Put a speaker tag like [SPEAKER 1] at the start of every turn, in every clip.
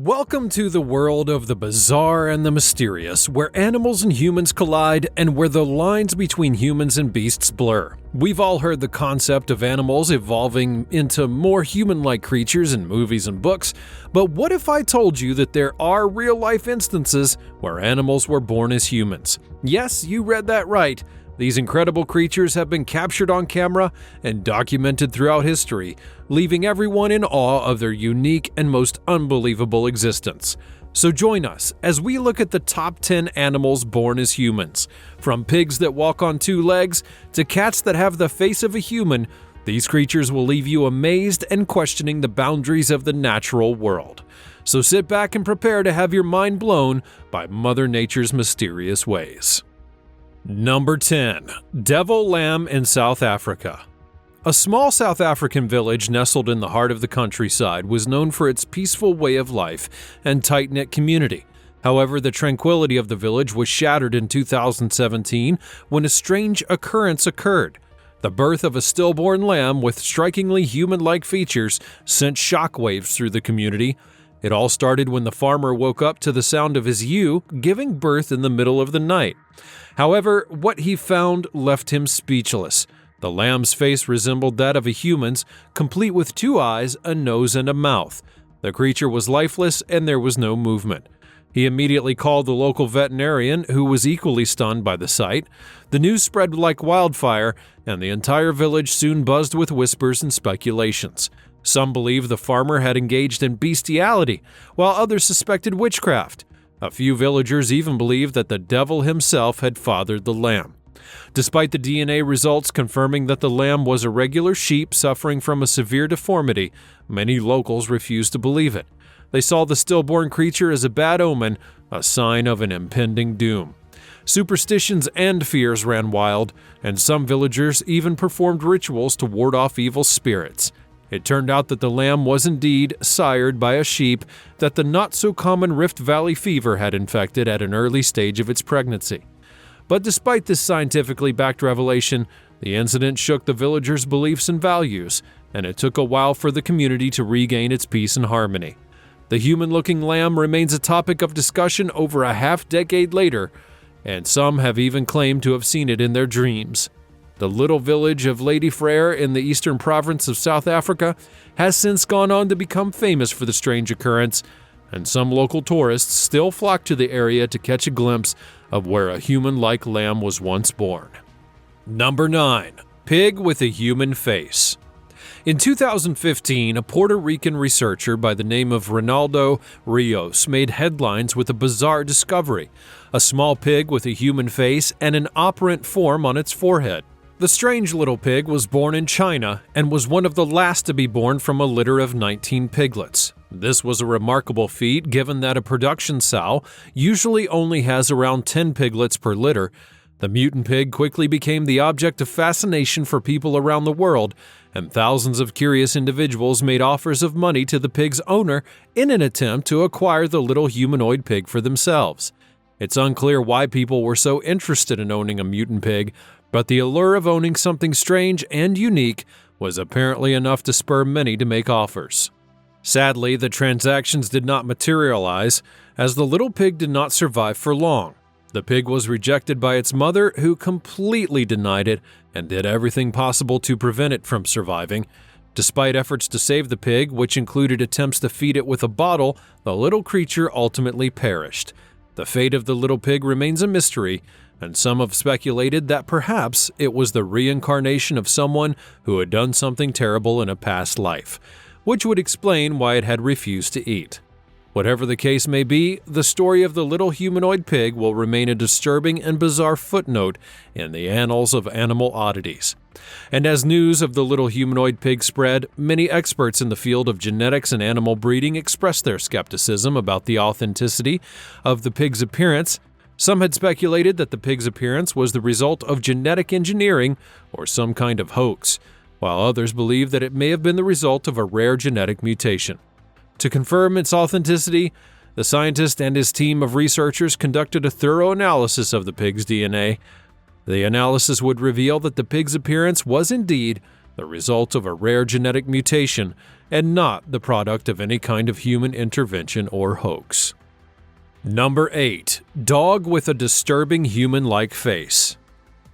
[SPEAKER 1] Welcome to the world of the bizarre and the mysterious, where animals and humans collide and where the lines between humans and beasts blur. We've all heard the concept of animals evolving into more human-like creatures in movies and books, but what if I told you that there are real-life instances where animals were born as humans? Yes, you read that right. These incredible creatures have been captured on camera and documented throughout history, leaving everyone in awe of their unique and most unbelievable existence. So join us as we look at the top 10 animals born as humans. From pigs that walk on two legs to cats that have the face of a human, these creatures will leave you amazed and questioning the boundaries of the natural world. So sit back and prepare to have your mind blown by Mother Nature's mysterious ways. Number 10. Devil Lamb in South Africa. A small South African village nestled in the heart of the countryside was known for its peaceful way of life and tight-knit community. However, the tranquility of the village was shattered in 2017 when a strange occurrence occurred. The birth of a stillborn lamb with strikingly human-like features sent shockwaves through the community. It all started when the farmer woke up to the sound of his ewe giving birth in the middle of the night. However, what he found left him speechless. The lamb's face resembled that of a human's, complete with two eyes, a nose, and a mouth. The creature was lifeless and there was no movement. He immediately called the local veterinarian, who was equally stunned by the sight. The news spread like wildfire, and the entire village soon buzzed with whispers and speculations. Some believed the farmer had engaged in bestiality, while others suspected witchcraft. A few villagers even believed that the devil himself had fathered the lamb. Despite the DNA results confirming that the lamb was a regular sheep suffering from a severe deformity, many locals refused to believe it. They saw the stillborn creature as a bad omen, a sign of an impending doom. Superstitions and fears ran wild, and some villagers even performed rituals to ward off evil spirits. It turned out that the lamb was indeed sired by a sheep that the not-so-common Rift Valley fever had infected at an early stage of its pregnancy. But despite this scientifically backed revelation, the incident shook the villagers' beliefs and values, and it took a while for the community to regain its peace and harmony. The human-looking lamb remains a topic of discussion over a half-decade later, and some have even claimed to have seen it in their dreams. The little village of Lady Frere in the eastern province of South Africa has since gone on to become famous for the strange occurrence, and some local tourists still flock to the area to catch a glimpse of where a human-like lamb was once born. Number 9. Pig with a human face. In 2015, a Puerto Rican researcher by the name of Ronaldo Rios made headlines with a bizarre discovery: a small pig with a human face and an operant form on its forehead. The strange little pig was born in China and was one of the last to be born from a litter of 19 piglets. This was a remarkable feat given that a production sow usually only has around 10 piglets per litter. The mutant pig quickly became the object of fascination for people around the world, and thousands of curious individuals made offers of money to the pig's owner in an attempt to acquire the little humanoid pig for themselves. It's unclear why people were so interested in owning a mutant pig, but the allure of owning something strange and unique was apparently enough to spur many to make offers. Sadly, the transactions did not materialize, as the little pig did not survive for long. The pig was rejected by its mother, who completely denied it and did everything possible to prevent it from surviving. Despite efforts to save the pig, which included attempts to feed it with a bottle, the little creature ultimately perished. The fate of the little pig remains a mystery, and some have speculated that perhaps it was the reincarnation of someone who had done something terrible in a past life, which would explain why it had refused to eat. Whatever the case may be, the story of the little humanoid pig will remain a disturbing and bizarre footnote in the annals of animal oddities. And as news of the little humanoid pig spread, many experts in the field of genetics and animal breeding expressed their skepticism about the authenticity of the pig's appearance. Some had speculated that the pig's appearance was the result of genetic engineering or some kind of hoax, while others believed that it may have been the result of a rare genetic mutation. To confirm its authenticity, the scientist and his team of researchers conducted a thorough analysis of the pig's DNA. The analysis would reveal that the pig's appearance was indeed the result of a rare genetic mutation and not the product of any kind of human intervention or hoax. Number 8. Dog with a disturbing human-like face.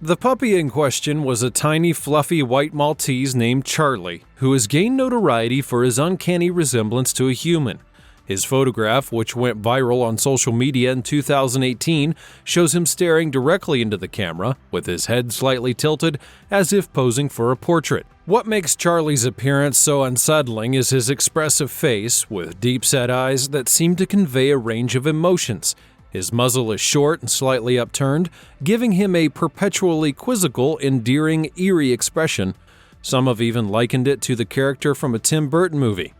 [SPEAKER 1] The puppy in question was a tiny, fluffy white Maltese named Charlie, who has gained notoriety for his uncanny resemblance to a human. His photograph, which went viral on social media in 2018, shows him staring directly into the camera, with his head slightly tilted, as if posing for a portrait. What makes Charlie's appearance so unsettling is his expressive face, with deep-set eyes that seem to convey a range of emotions. His muzzle is short and slightly upturned, giving him a perpetually quizzical, endearing, eerie expression. Some have even likened it to the character from a Tim Burton movie.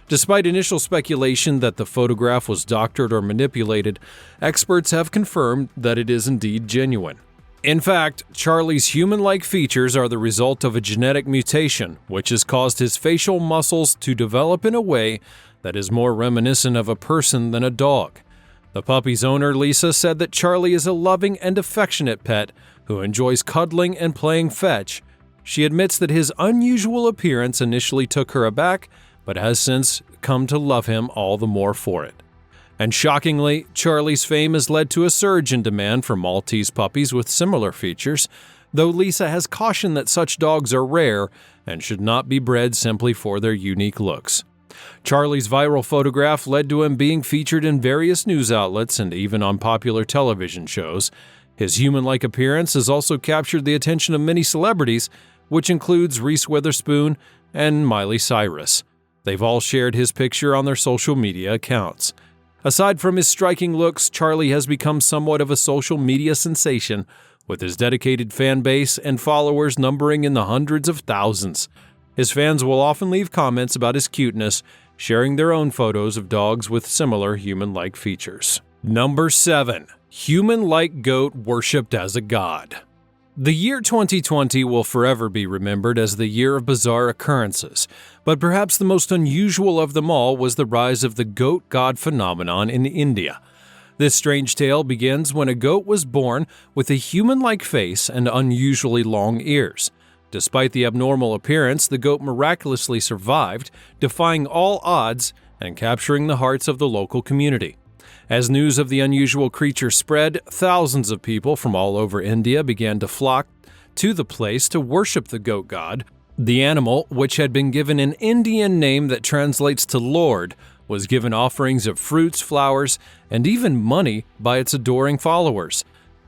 [SPEAKER 1] Despite initial speculation that the photograph was doctored or manipulated, experts have confirmed that it is indeed genuine. In fact, Charlie's human-like features are the result of a genetic mutation, which has caused his facial muscles to develop in a way that is more reminiscent of a person than a dog. The puppy's owner, Lisa, said that Charlie is a loving and affectionate pet who enjoys cuddling and playing fetch. She admits that his unusual appearance initially took her aback, but has since come to love him all the more for it. And shockingly, Charlie's fame has led to a surge in demand for Maltese puppies with similar features, though Lisa has cautioned that such dogs are rare and should not be bred simply for their unique looks. Charlie's viral photograph led to him being featured in various news outlets and even on popular television shows. His human-like appearance has also captured the attention of many celebrities, which includes Reese Witherspoon and Miley Cyrus. They've all shared his picture on their social media accounts. Aside from his striking looks, Charlie has become somewhat of a social media sensation, with his dedicated fan base and followers numbering in the hundreds of thousands. His fans will often leave comments about his cuteness, sharing their own photos of dogs with similar human-like features. Number 7. Human-like goat worshipped as a god. The year 2020 will forever be remembered as the year of bizarre occurrences, but perhaps the most unusual of them all was the rise of the goat god phenomenon in India. This strange tale begins when a goat was born with a human-like face and unusually long ears. Despite the abnormal appearance, the goat miraculously survived, defying all odds and capturing the hearts of the local community. As news of the unusual creature spread, thousands of people from all over India began to flock to the place to worship the goat god. The animal, which had been given an Indian name that translates to Lord, was given offerings of fruits, flowers, and even money by its adoring followers.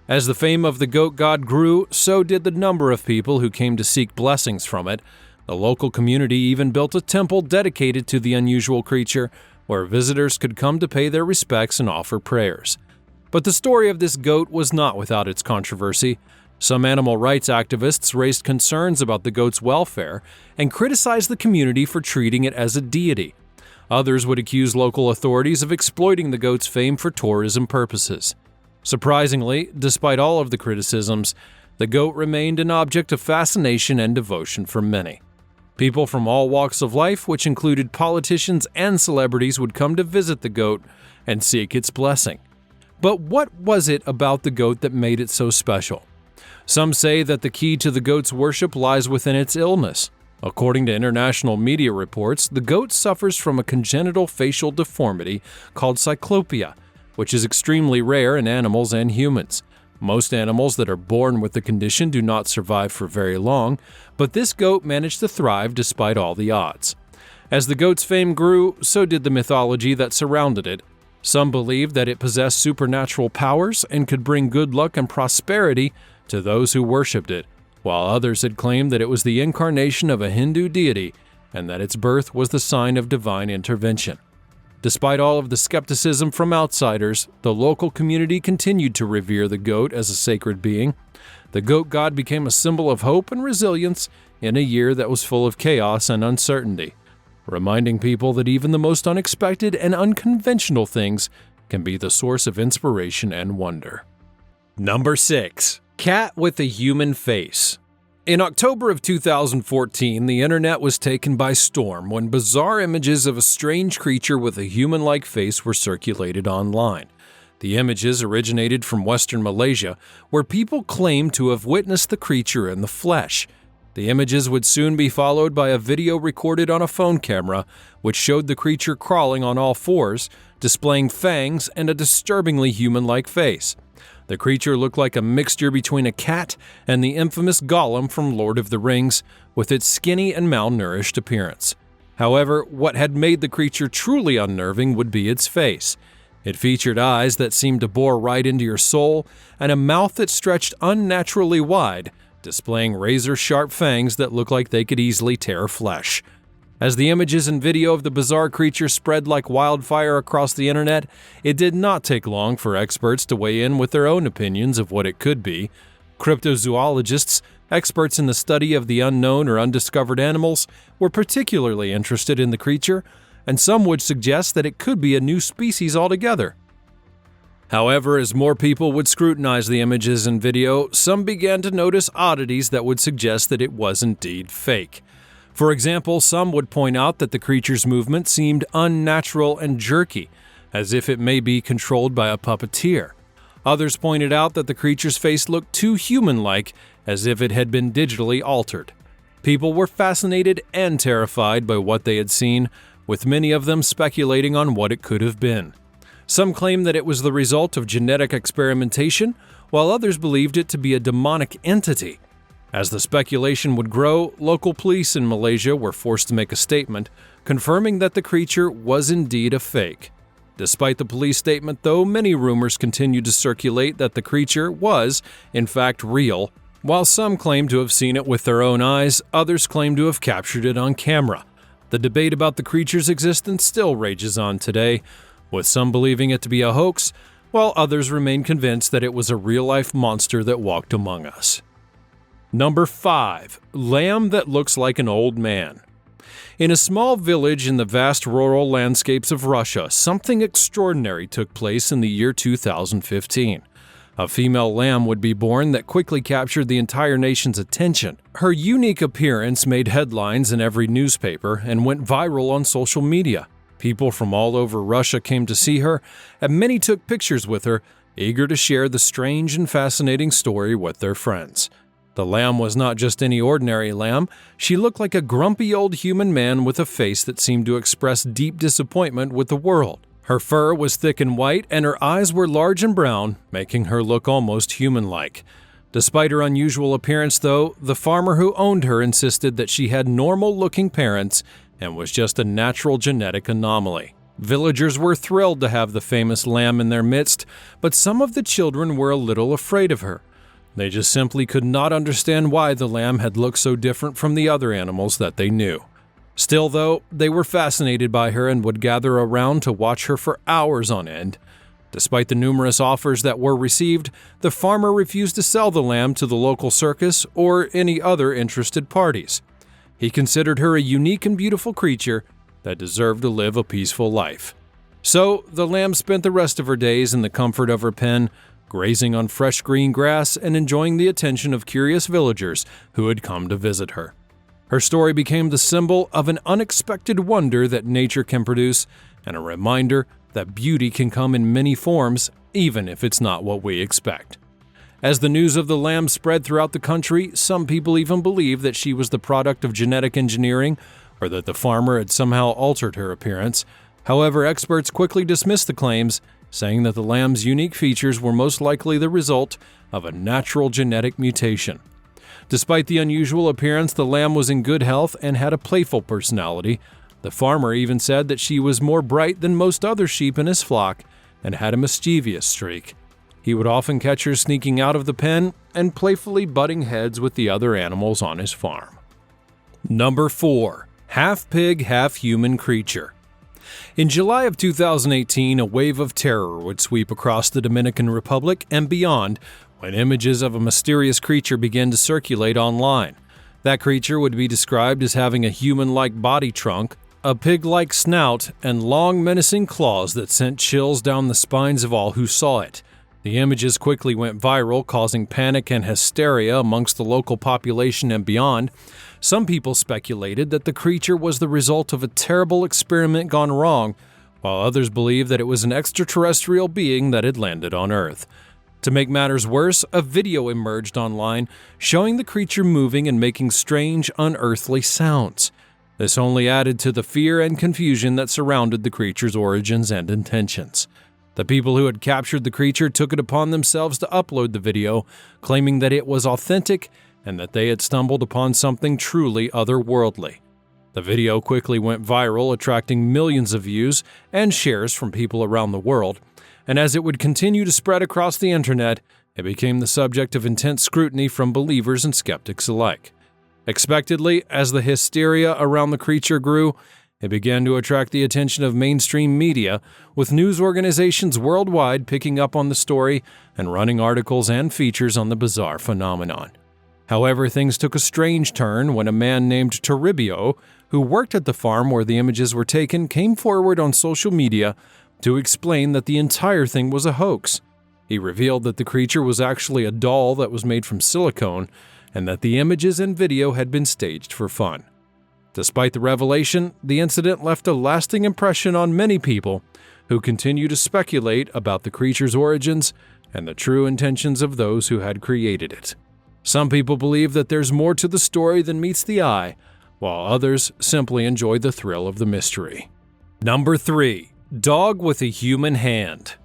[SPEAKER 1] As the fame of the goat god grew, so did the number of people who came to seek blessings from it. The local community even built a temple dedicated to the unusual creature, where visitors could come to pay their respects and offer prayers. But the story of this goat was not without its controversy. Some animal rights activists raised concerns about the goat's welfare and criticized the community for treating it as a deity. Others would accuse local authorities of exploiting the goat's fame for tourism purposes. Surprisingly, despite all of the criticisms, the goat remained an object of fascination and devotion for many. People from all walks of life, which included politicians and celebrities, would come to visit the goat and seek its blessing. But what was it about the goat that made it so special? Some say that the key to the goat's worship lies within its illness. According to international media reports, the goat suffers from a congenital facial deformity called cyclopia, which is extremely rare in animals and humans. Most animals that are born with the condition do not survive for very long, but this goat managed to thrive despite all the odds. As the goat's fame grew, so did the mythology that surrounded it. Some believed that it possessed supernatural powers and could bring good luck and prosperity to those who worshipped it, while others had claimed that it was the incarnation of a Hindu deity and that its birth was the sign of divine intervention. Despite all of the skepticism from outsiders, the local community continued to revere the goat as a sacred being. The goat god became a symbol of hope and resilience in a year that was full of chaos and uncertainty, reminding people that even the most unexpected and unconventional things can be the source of inspiration and wonder. Number 6. Cat with a human face. In October of 2014, the internet was taken by storm when bizarre images of a strange creature with a human-like face were circulated online. The images originated from Western Malaysia, where people claimed to have witnessed the creature in the flesh. The images would soon be followed by a video recorded on a phone camera, which showed the creature crawling on all fours, displaying fangs and a disturbingly human-like face. The creature looked like a mixture between a cat and the infamous Gollum from Lord of the Rings, with its skinny and malnourished appearance. However, what had made the creature truly unnerving would be its face. It featured eyes that seemed to bore right into your soul, and a mouth that stretched unnaturally wide, displaying razor-sharp fangs that looked like they could easily tear flesh. As the images and video of the bizarre creature spread like wildfire across the internet, it did not take long for experts to weigh in with their own opinions of what it could be. Cryptozoologists, experts in the study of the unknown or undiscovered animals, were particularly interested in the creature, and some would suggest that it could be a new species altogether. However, as more people would scrutinize the images and video, some began to notice oddities that would suggest that it was indeed fake. For example, some would point out that the creature's movement seemed unnatural and jerky, as if it may be controlled by a puppeteer. Others pointed out that the creature's face looked too human-like, as if it had been digitally altered. People were fascinated and terrified by what they had seen, with many of them speculating on what it could have been. Some claimed that it was the result of genetic experimentation, while others believed it to be a demonic entity. As the speculation would grow, local police in Malaysia were forced to make a statement, confirming that the creature was indeed a fake. Despite the police statement, though, many rumors continued to circulate that the creature was, in fact, real. While some claimed to have seen it with their own eyes, others claimed to have captured it on camera. The debate about the creature's existence still rages on today, with some believing it to be a hoax, while others remain convinced that it was a real-life monster that walked among us. Number 5. Lamb that looks like an old man. In a small village in the vast rural landscapes of Russia, something extraordinary took place in the year 2015. A female lamb would be born that quickly captured the entire nation's attention. Her unique appearance made headlines in every newspaper and went viral on social media. People from all over Russia came to see her, and many took pictures with her, eager to share the strange and fascinating story with their friends. The lamb was not just any ordinary lamb. She looked like a grumpy old human man with a face that seemed to express deep disappointment with the world. Her fur was thick and white, and her eyes were large and brown, making her look almost human-like. Despite her unusual appearance, though, the farmer who owned her insisted that she had normal-looking parents and was just a natural genetic anomaly. Villagers were thrilled to have the famous lamb in their midst, but some of the children were a little afraid of her. They just simply could not understand why the lamb had looked so different from the other animals that they knew. Still, though, they were fascinated by her and would gather around to watch her for hours on end. Despite the numerous offers that were received, the farmer refused to sell the lamb to the local circus or any other interested parties. He considered her a unique and beautiful creature that deserved to live a peaceful life. So, the lamb spent the rest of her days in the comfort of her pen, grazing on fresh green grass and enjoying the attention of curious villagers who had come to visit her. Her story became the symbol of an unexpected wonder that nature can produce, and a reminder that beauty can come in many forms, even if it's not what we expect. As the news of the lamb spread throughout the country, some people even believed that she was the product of genetic engineering or that the farmer had somehow altered her appearance. However, experts quickly dismissed the claims, saying that the lamb's unique features were most likely the result of a natural genetic mutation. Despite the unusual appearance, the lamb was in good health and had a playful personality. The farmer even said that she was more bright than most other sheep in his flock and had a mischievous streak. He would often catch her sneaking out of the pen and playfully butting heads with the other animals on his farm. Number 4. Half pig, half human creature. In July of 2018, a wave of terror would sweep across the Dominican Republic and beyond when images of a mysterious creature began to circulate online. That creature would be described as having a human-like body trunk, a pig-like snout, and long menacing claws that sent chills down the spines of all who saw it. The images quickly went viral, causing panic and hysteria amongst the local population and beyond. Some people speculated that the creature was the result of a terrible experiment gone wrong, while others believed that it was an extraterrestrial being that had landed on Earth. To make matters worse, a video emerged online showing the creature moving and making strange, unearthly sounds. This only added to the fear and confusion that surrounded the creature's origins and intentions. The people who had captured the creature took it upon themselves to upload the video, claiming that it was authentic and that they had stumbled upon something truly otherworldly. The video quickly went viral, attracting millions of views and shares from people around the world, and as it would continue to spread across the internet, it became the subject of intense scrutiny from believers and skeptics alike. Expectedly, as the hysteria around the creature grew, it began to attract the attention of mainstream media, with news organizations worldwide picking up on the story and running articles and features on the bizarre phenomenon. However, things took a strange turn when a man named Toribio, who worked at the farm where the images were taken, came forward on social media to explain that the entire thing was a hoax. He revealed that the creature was actually a doll that was made from silicone, and that the images and video had been staged for fun. Despite the revelation, the incident left a lasting impression on many people who continue to speculate about the creature's origins and the true intentions of those who had created it. Some people believe that there's more to the story than meets the eye, while others simply enjoy the thrill of the mystery. Number 3. Dog with a human hand.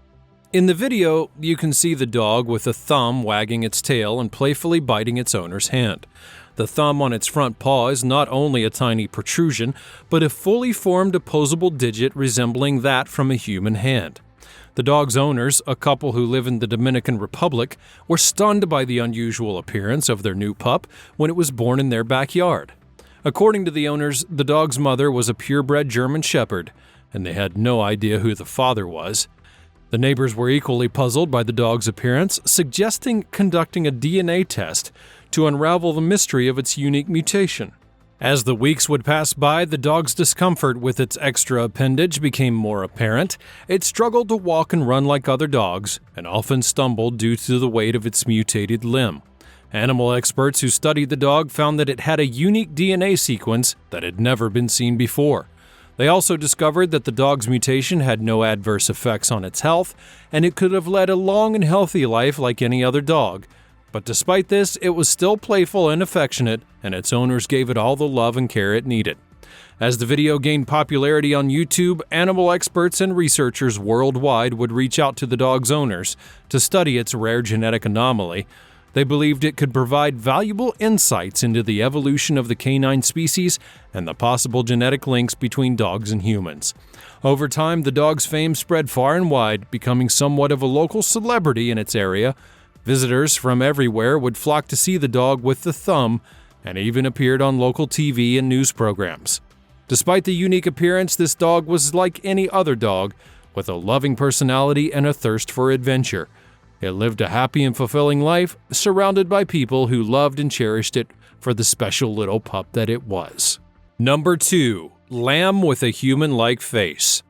[SPEAKER 1] In the video, you can see the dog with a thumb wagging its tail and playfully biting its owner's hand. The thumb on its front paw is not only a tiny protrusion, but a fully formed opposable digit resembling that from a human hand. The dog's owners, a couple who live in the Dominican Republic, were stunned by the unusual appearance of their new pup when it was born in their backyard. According to the owners, the dog's mother was a purebred German Shepherd, and they had no idea who the father was. The neighbors were equally puzzled by the dog's appearance, suggesting conducting a DNA test to unravel the mystery of its unique mutation. As the weeks would pass by, the dog's discomfort with its extra appendage became more apparent. It struggled to walk and run like other dogs, and often stumbled due to the weight of its mutated limb. Animal experts who studied the dog found that it had a unique DNA sequence that had never been seen before. They also discovered that the dog's mutation had no adverse effects on its health, and it could have led a long and healthy life like any other dog. But despite this, it was still playful and affectionate, and its owners gave it all the love and care it needed. As the video gained popularity on YouTube, animal experts and researchers worldwide would reach out to the dog's owners to study its rare genetic anomaly. They believed it could provide valuable insights into the evolution of the canine species and the possible genetic links between dogs and humans. Over time, the dog's fame spread far and wide, becoming somewhat of a local celebrity in its area. Visitors from everywhere would flock to see the dog with the thumb, and even appeared on local TV and news programs. Despite the unique appearance, this dog was like any other dog, with a loving personality and a thirst for adventure. It lived a happy and fulfilling life, surrounded by people who loved and cherished it for the special little pup that it was. Number 2. Lamb with a human-like face.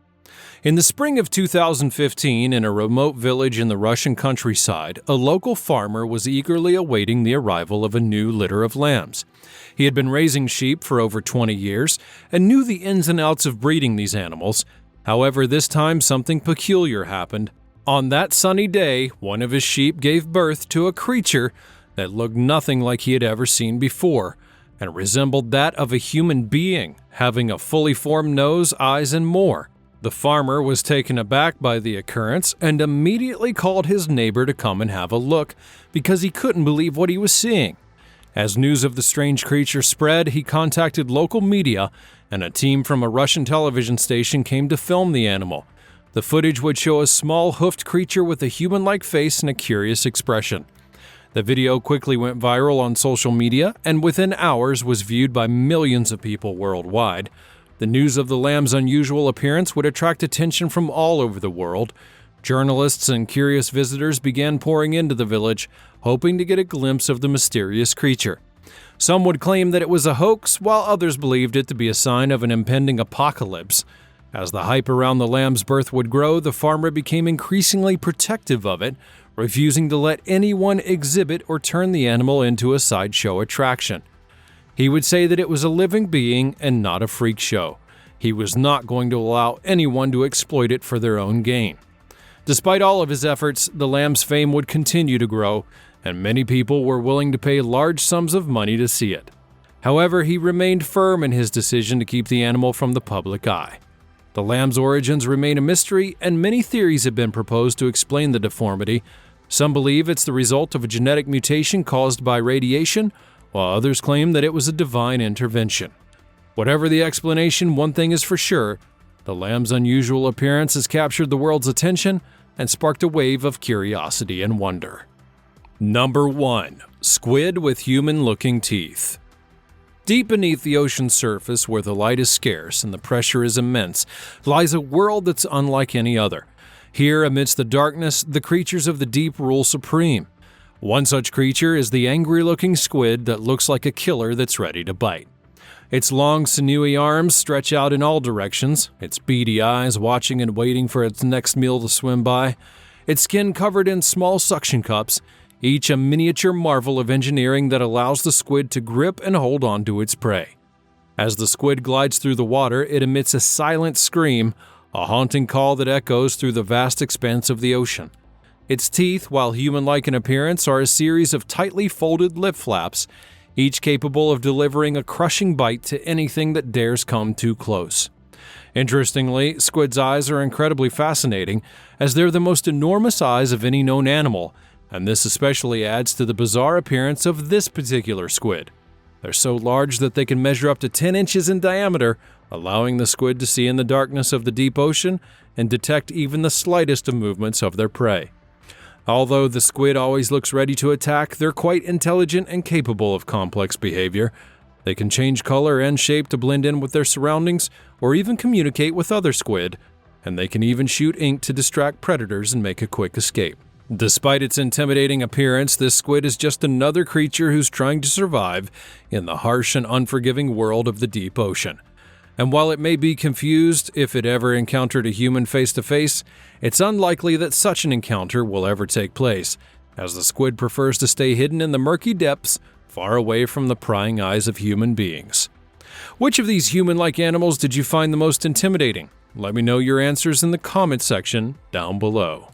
[SPEAKER 1] In the spring of 2015, in a remote village in the Russian countryside, a local farmer was eagerly awaiting the arrival of a new litter of lambs. He had been raising sheep for over 20 years and knew the ins and outs of breeding these animals. However, this time something peculiar happened. On that sunny day, one of his sheep gave birth to a creature that looked nothing like he had ever seen before, and resembled that of a human being, having a fully formed nose, eyes, and more. The farmer was taken aback by the occurrence and immediately called his neighbor to come and have a look, because he couldn't believe what he was seeing. As news of the strange creature spread, he contacted local media, and a team from a Russian television station came to film the animal. The footage would show a small hoofed creature with a human-like face and a curious expression. The video quickly went viral on social media and within hours was viewed by millions of people worldwide. The news of the lamb's unusual appearance would attract attention from all over the world. Journalists and curious visitors began pouring into the village, hoping to get a glimpse of the mysterious creature. Some would claim that it was a hoax, while others believed it to be a sign of an impending apocalypse. As the hype around the lamb's birth would grow, the farmer became increasingly protective of it, refusing to let anyone exhibit or turn the animal into a sideshow attraction. He would say that it was a living being and not a freak show. He was not going to allow anyone to exploit it for their own gain. Despite all of his efforts, the lamb's fame would continue to grow, and many people were willing to pay large sums of money to see it. However, he remained firm in his decision to keep the animal from the public eye. The lamb's origins remain a mystery, and many theories have been proposed to explain the deformity. Some believe it's the result of a genetic mutation caused by radiation, while others claim that it was a divine intervention. Whatever the explanation, one thing is for sure: the lamb's unusual appearance has captured the world's attention and sparked a wave of curiosity and wonder. Number 1. Squid with human-looking teeth. Deep beneath the ocean's surface, where the light is scarce and the pressure is immense, lies a world that's unlike any other. Here, amidst the darkness, the creatures of the deep rule supreme. One such creature is the angry-looking squid that looks like a killer that's ready to bite. Its long, sinewy arms stretch out in all directions, its beady eyes watching and waiting for its next meal to swim by, its skin covered in small suction cups, each a miniature marvel of engineering that allows the squid to grip and hold on to its prey. As the squid glides through the water, it emits a silent scream, a haunting call that echoes through the vast expanse of the ocean. Its teeth, while human-like in appearance, are a series of tightly folded lip flaps, each capable of delivering a crushing bite to anything that dares come too close. Interestingly, squid's eyes are incredibly fascinating, as they're the most enormous eyes of any known animal, and this especially adds to the bizarre appearance of this particular squid. They're so large that they can measure up to 10 inches in diameter, allowing the squid to see in the darkness of the deep ocean and detect even the slightest of movements of their prey. Although the squid always looks ready to attack, they're quite intelligent and capable of complex behavior. They can change color and shape to blend in with their surroundings, or even communicate with other squid, and they can even shoot ink to distract predators and make a quick escape. Despite its intimidating appearance, this squid is just another creature who's trying to survive in the harsh and unforgiving world of the deep ocean. And while it may be confused if it ever encountered a human face-to-face, it's unlikely that such an encounter will ever take place, as the squid prefers to stay hidden in the murky depths, far away from the prying eyes of human beings. Which of these human-like animals did you find the most intimidating? Let me know your answers in the comment section down below.